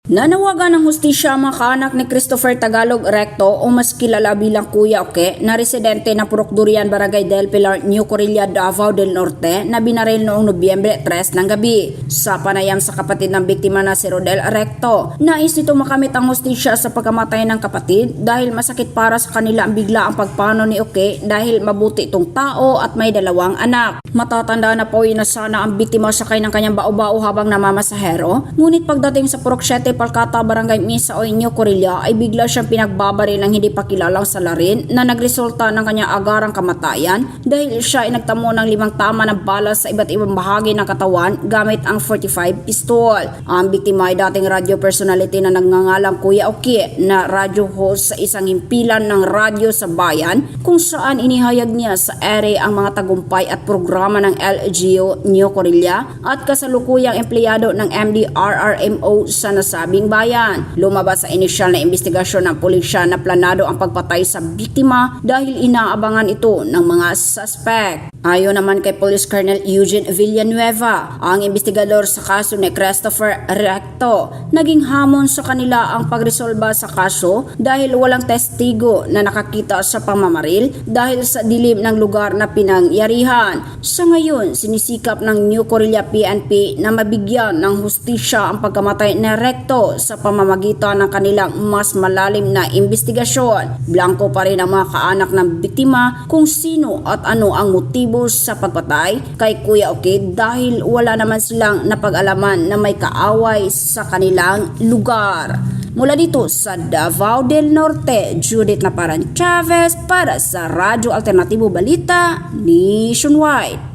Nanawagan ng hustisya ang mga kaanak ni Christopher Tagalog Recto o mas kilala bilang Kuya Oke na residente ng Purok Durian, Barangay del Pilar, New Corilla, Davao del Norte na binaril noong Nobyembre 3 ng gabi. Sa panayam sa kapatid ng biktima na si Rodel Recto, nais nito makamit ang hustisya sa pagkamatay ng kapatid dahil masakit para sa kanila ang bigla ang pagpano ni Oke dahil mabuti itong tao at may 2 anak. Matatanda na po na sana ang biktima sakay ng kanyang bao-bao habang namamasahero, ngunit pagdating sa Purok 7 Palkata, Barangay Misa o New Corilla ay bigla siyang pinagbabaril ng hindi pa kilalang salarin na nagresulta ng kanyang agarang kamatayan dahil siya ay nagtamo ng 5 tama ng bala sa iba't ibang bahagi ng katawan gamit ang 45 pistol. Ang biktima ay dating radio personality na nagngangalang Kuya Oke na radio host sa isang himpilan ng radyo sa bayan kung saan inihayag niya sa ere ang mga tagumpay at programa ng LGU New Corilla at kasalukuyang empleyado ng MDRRMO sa nasabing bayan. Lumabas sa inisyal na investigasyon ng pulisya na planado ang pagpatay sa biktima dahil inaabangan ito ng mga suspect. Ayon naman kay Police Colonel Eugene Villanueva, ang investigador sa kaso ni Christopher Recto, naging hamon sa kanila ang pagresolba sa kaso dahil walang testigo na nakakita sa pamamaril dahil sa dilim ng lugar na pinangyarihan. Sa ngayon, sinisikap ng New Corilla PNP na mabigyan ng hustisya ang pagkamatay ni Recto sa pamamagitan ng kanilang mas malalim na investigasyon. Blanco pa rin ang mga kaanak ng biktima kung sino at ano ang motibo sa pagpatay kay Kuya Oke dahil wala naman silang napag-alaman na may kaaway sa kanilang lugar. Mula dito sa Davao del Norte, Judith Naparan Chavez para sa Radyo Alternatibo Balita Nationwide.